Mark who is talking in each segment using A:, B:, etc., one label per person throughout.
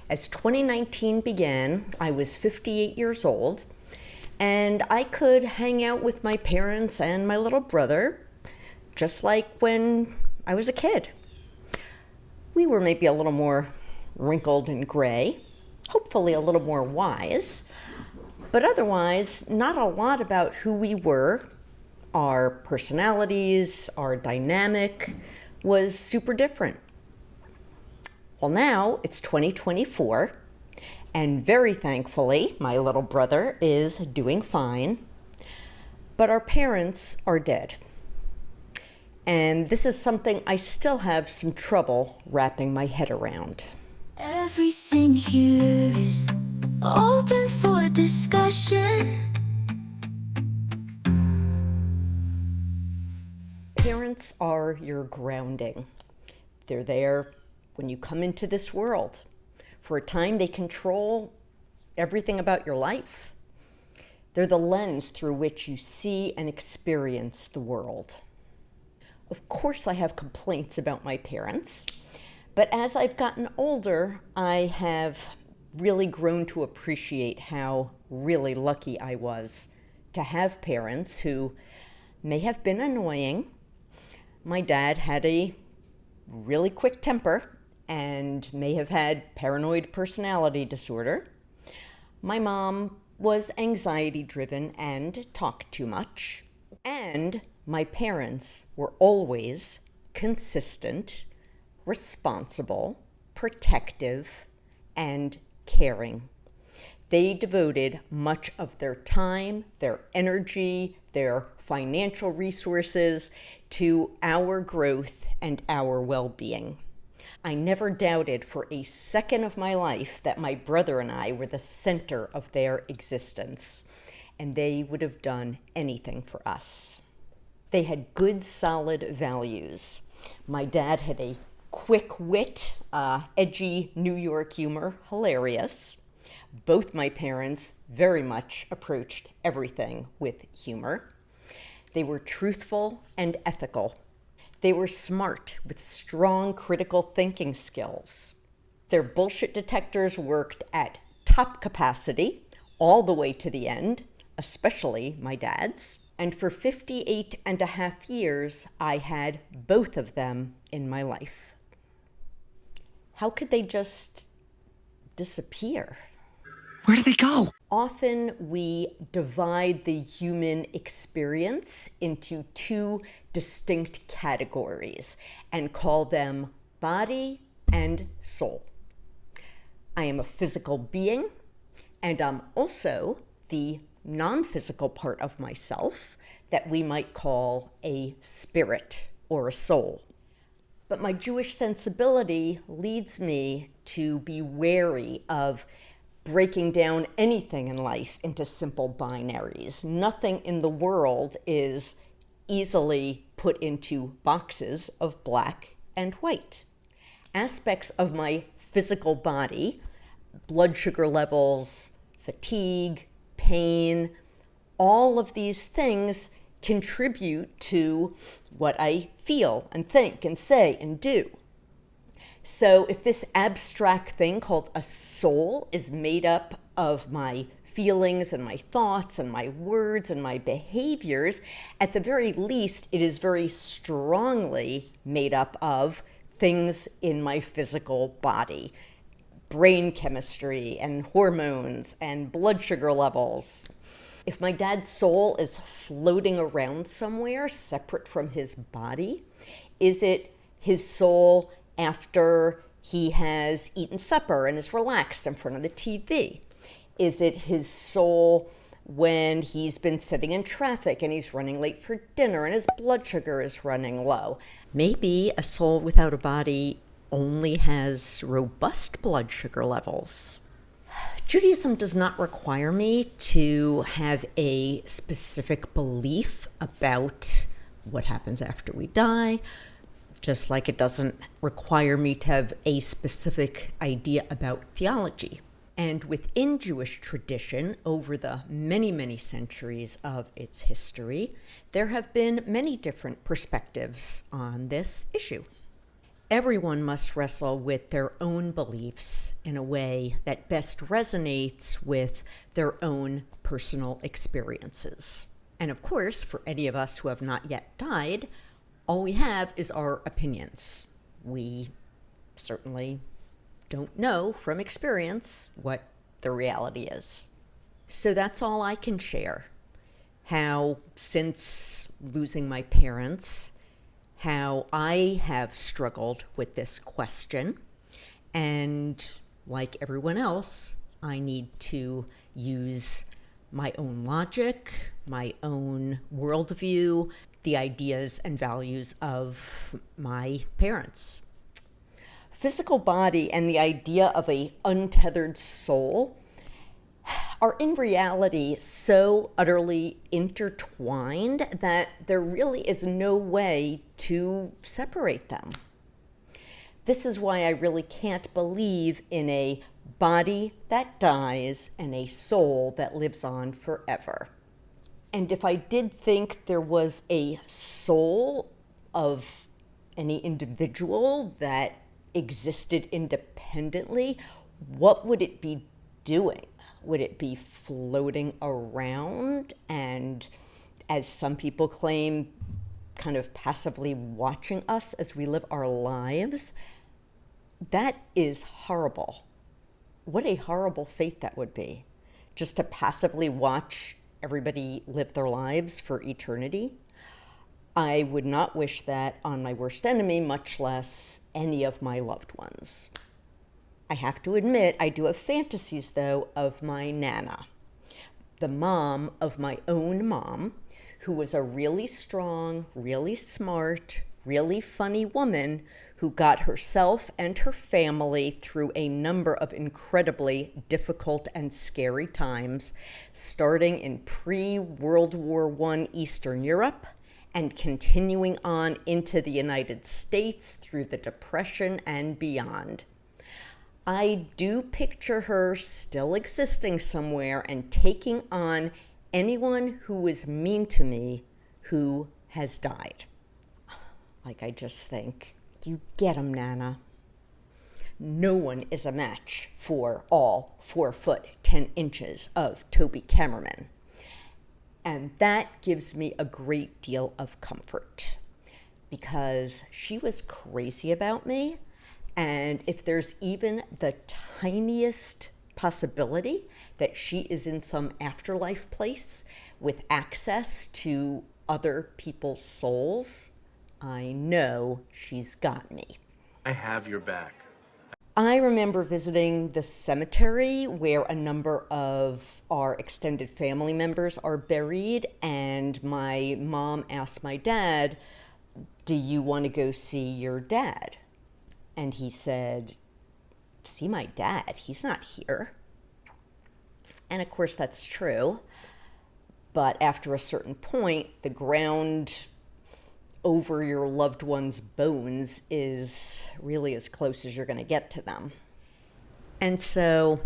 A: As 2019 began, I was 58 years old, and I could hang out with my parents and my little brother, just like when I was a kid. We were maybe a little more wrinkled and gray, hopefully a little more wise, but otherwise not a lot about who we were. Our personalities, our dynamic was super different. Well, now it's 2024, and very thankfully, my little brother is doing fine, but our parents are dead. And this is something I still have some trouble wrapping my head around.
B: Everything here is open for discussion.
A: Parents are your grounding. They're there when you come into this world. For a time, they control everything about your life. They're the lens through which you see and experience the world. Of course, I have complaints about my parents, but as I've gotten older, I have really grown to appreciate how really lucky I was to have parents who may have been annoying. My dad had a really quick temper and may have had paranoid personality disorder. My mom was anxiety-driven and talked too much. And my parents were always consistent, responsible, protective, and caring. They devoted much of their time, their energy, their financial resources to our growth and our well-being. I never doubted for a second of my life that my brother and I were the center of their existence, and they would have done anything for us. They had good, solid values. My dad had a quick wit, edgy New York humor, hilarious. Both my parents very much approached everything with humor. They were truthful and ethical. They were smart with strong critical thinking skills. Their bullshit detectors worked at top capacity all the way to the end, especially my dad's. And for 58 and a half years, I had both of them in my life. How could they just disappear?
C: Where did they go?
A: Often we divide the human experience into two distinct categories and call them body and soul. I am a physical being, and I'm also the non-physical part of myself that we might call a spirit or a soul. But my Jewish sensibility leads me to be wary of breaking down anything in life into simple binaries. Nothing in the world is easily put into boxes of black and white. Aspects of my physical body, blood sugar levels, fatigue, pain, all of these things contribute to what I feel and think and say and do. So if this abstract thing called a soul is made up of my feelings and my thoughts and my words and my behaviors, at the very least, it is very strongly made up of things in my physical body. Brain chemistry and hormones and blood sugar levels. If my dad's soul is floating around somewhere separate from his body, is it his soul after he has eaten supper and is relaxed in front of the TV? Is it his soul when he's been sitting in traffic and he's running late for dinner and his blood sugar is running low? Maybe a soul without a body only has robust blood sugar levels. Judaism does not require me to have a specific belief about what happens after we die, just like it doesn't require me to have a specific idea about theology. And within Jewish tradition, over the many, many centuries of its history, there have been many different perspectives on this issue. Everyone must wrestle with their own beliefs in a way that best resonates with their own personal experiences. And of course, for any of us who have not yet died, all we have is our opinions. We certainly don't know from experience what the reality is. So that's all I can share. How, since losing my parents, how I have struggled with this question. And like everyone else, I need to use my own logic, my own worldview, the ideas and values of my parents. Physical body and the idea of an untethered soul are in reality so utterly intertwined that there really is no way to separate them. This is why I really can't believe in a body that dies and a soul that lives on forever. And if I did think there was a soul of any individual that existed independently, what would it be doing? Would it be floating around and, as some people claim, kind of passively watching us as we live our lives? That is horrible. What a horrible fate that would be, just to passively watch everybody live their lives for eternity. I would not wish that on my worst enemy, much less any of my loved ones. I have to admit, I do have fantasies, though, of my Nana, the mom of my own mom, who was a really strong, really smart, really funny woman who got herself and her family through a number of incredibly difficult and scary times, starting in pre-World War I Eastern Europe and continuing on into the United States through the Depression and beyond. I do picture her still existing somewhere and taking on anyone who was mean to me who has died. Like, I just think, you get 'em, Nana. No one is a match for all 4 foot 10 inches of Toby Cameraman. And that gives me a great deal of comfort because she was crazy about me. And if there's even the tiniest possibility that she is in some afterlife place with access to other people's souls, I know she's got me.
D: I have your back.
A: I remember visiting the cemetery where a number of our extended family members are buried, and my mom asked my dad, "Do you want to go see your dad?" And he said, "See my dad? He's not here." And of course that's true. But after a certain point, the ground over your loved one's bones is really as close as you're going to get to them. And so,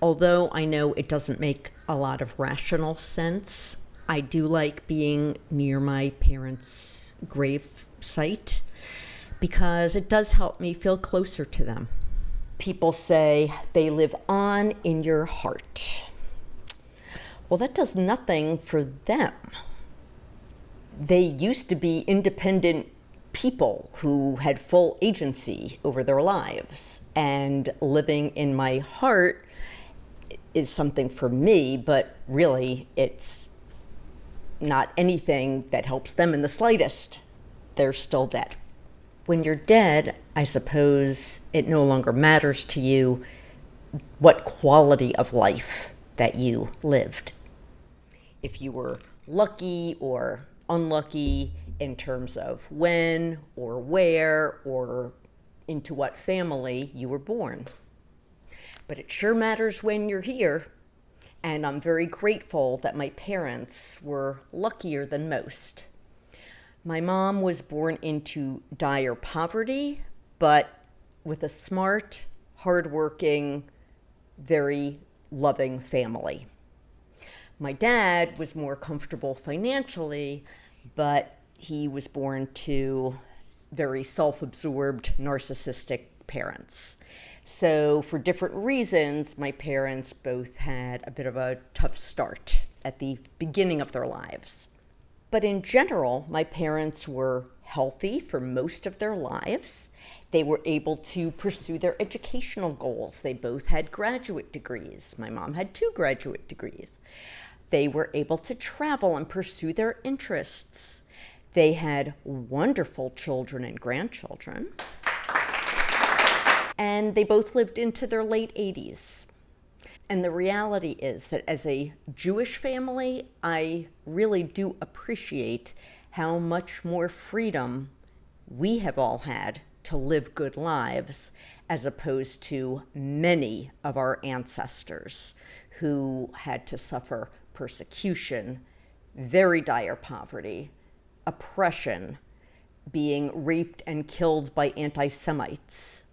A: although I know it doesn't make a lot of rational sense, I do like being near my parents' grave site because it does help me feel closer to them. People say they live on in your heart. Well, that does nothing for them. They used to be independent people who had full agency over their lives, and living in my heart is something for me, but really it's not anything that helps them in the slightest. They're still dead. When you're dead, I suppose it no longer matters to you what quality of life that you lived. If you were lucky or unlucky in terms of when or where or into what family you were born. But it sure matters when you're here, and I'm very grateful that my parents were luckier than most. My mom was born into dire poverty, but with a smart, hardworking, very loving family. My dad was more comfortable financially, but he was born to very self-absorbed, narcissistic parents. So for different reasons, my parents both had a bit of a tough start at the beginning of their lives. But in general, my parents were healthy for most of their lives. They were able to pursue their educational goals. They both had graduate degrees. My mom had 2 graduate degrees. They were able to travel and pursue their interests. They had wonderful children and grandchildren. And they both lived into their late 80s. And the reality is that as a Jewish family, I really do appreciate how much more freedom we have all had to live good lives as opposed to many of our ancestors who had to suffer persecution, very dire poverty, oppression, being raped and killed by anti-Semites,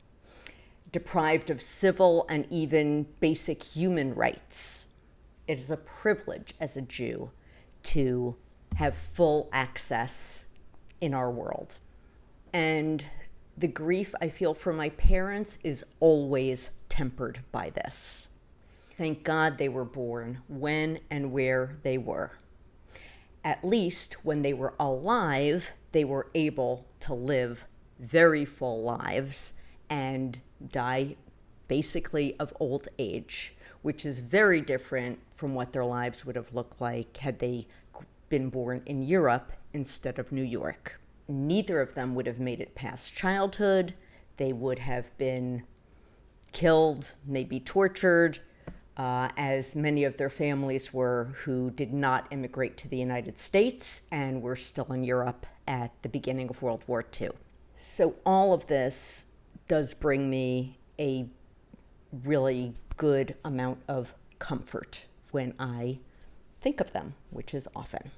A: deprived of civil and even basic human rights. It is a privilege as a Jew to have full access in our world. And the grief I feel for my parents is always tempered by this. Thank God they were born when and where they were. At least when they were alive, they were able to live very full lives and die basically of old age, which is very different from what their lives would have looked like had they been born in Europe instead of New York. Neither of them would have made it past childhood. They would have been killed, maybe tortured, as many of their families were who did not immigrate to the United States and were still in Europe at the beginning of World War II. So all of this does bring me a really good amount of comfort when I think of them, which is often.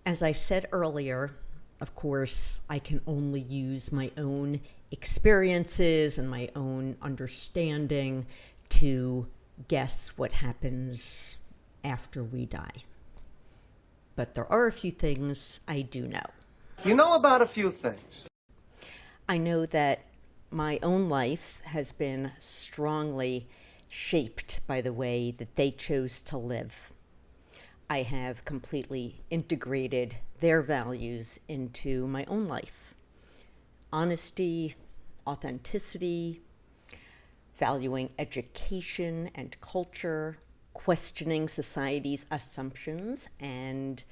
A: As I said earlier, of course, I can only use my own experiences and my own understanding to guess what happens after we die. But there are a few things I do know.
D: You know about a few things.
A: I know that my own life has been strongly shaped by the way that they chose to live. I have completely integrated their values into my own life. Honesty, authenticity, valuing education and culture, questioning society's assumptions, and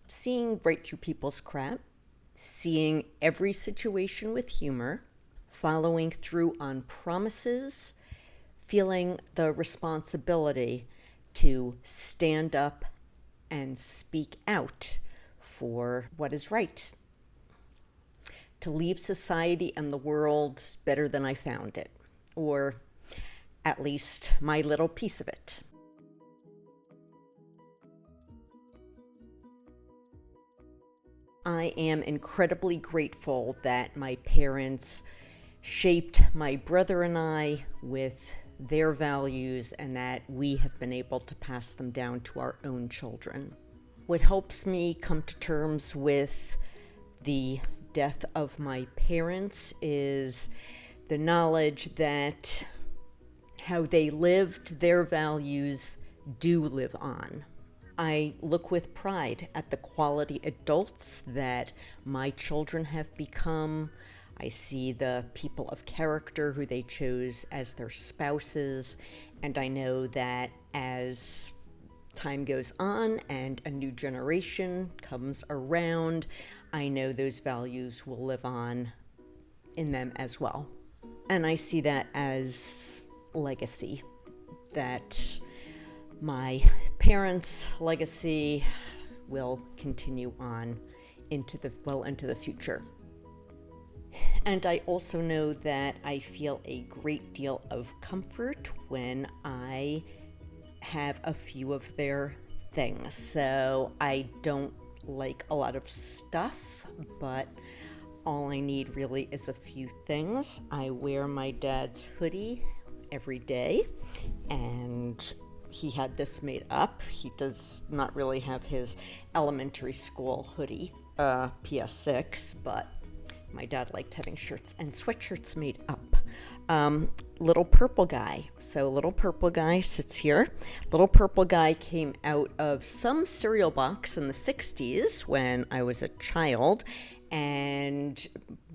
A: seeing right through people's crap, seeing every situation with humor, following through on promises, feeling the responsibility to stand up and speak out for what is right, to leave society and the world better than I found it, or at least my little piece of it. I am incredibly grateful that my parents shaped my brother and I with their values and that we have been able to pass them down to our own children. What helps me come to terms with the death of my parents is the knowledge that how they lived, their values do live on. I look with pride at the quality adults that my children have become. I see the people of character who they chose as their spouses, and I know that as time goes on and a new generation comes around, I know those values will live on in them as well. And I see that as legacy, that my parents' legacy will continue on into the future. And I also know that I feel a great deal of comfort when I have a few of their things. So I don't like a lot of stuff, but all I need really is a few things. I wear my dad's hoodie every day, and he had this made up. He does not really have his elementary school hoodie, PS6, but My dad liked having shirts and sweatshirts made up. Little purple guy. So little purple guy sits here. Little purple guy came out of some cereal box in the 60s when I was a child. And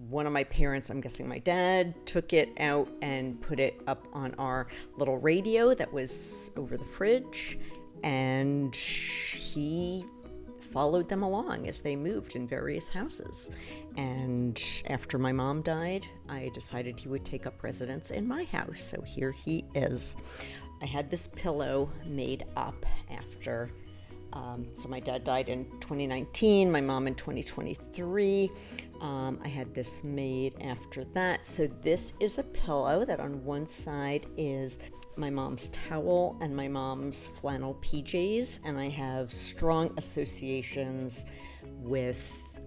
A: one of my parents, I'm guessing my dad, took it out and put it up on our little radio that was over the fridge. And he followed them along as they moved in various houses. And after my mom died, I decided he would take up residence in my house. So here he is. I had this pillow made up after, so my dad died in 2019, my mom in 2023. I had this made after that. So this is a pillow that on one side is my mom's towel and my mom's flannel PJs, and I have strong associations with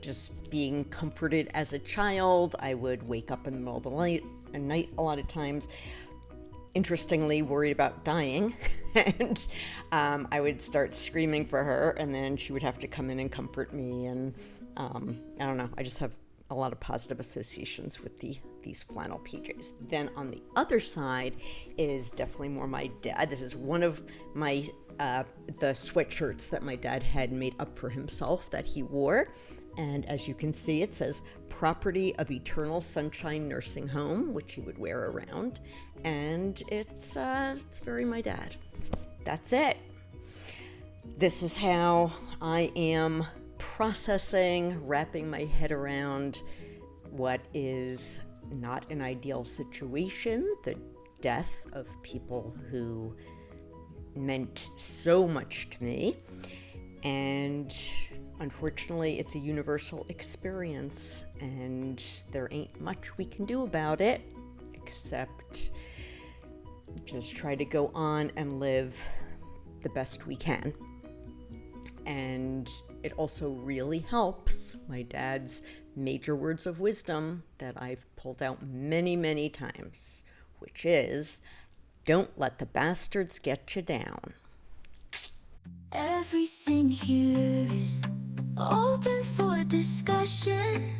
A: just being comforted as a child. I would wake up in the middle of the night a lot of times, interestingly worried about dying, and I would start screaming for her, and then she would have to come in and comfort me, and I don't know, I just have a lot of positive associations with these flannel PJs. Then on the other side is definitely more my dad. This is one of my the sweatshirts that my dad had made up for himself that he wore. And as you can see, it says Property of Eternal Sunshine Nursing Home, which he would wear around. And it's very my dad. So that's it. This is how I am processing, wrapping my head around what is not an ideal situation, the death of people who meant so much to me. And unfortunately, it's a universal experience, and there ain't much we can do about it except just try to go on and live the best we can. And it also really helps my dad's major words of wisdom that I've pulled out many, many times, which is, don't let the bastards get you down.
B: Everything here is open for discussion.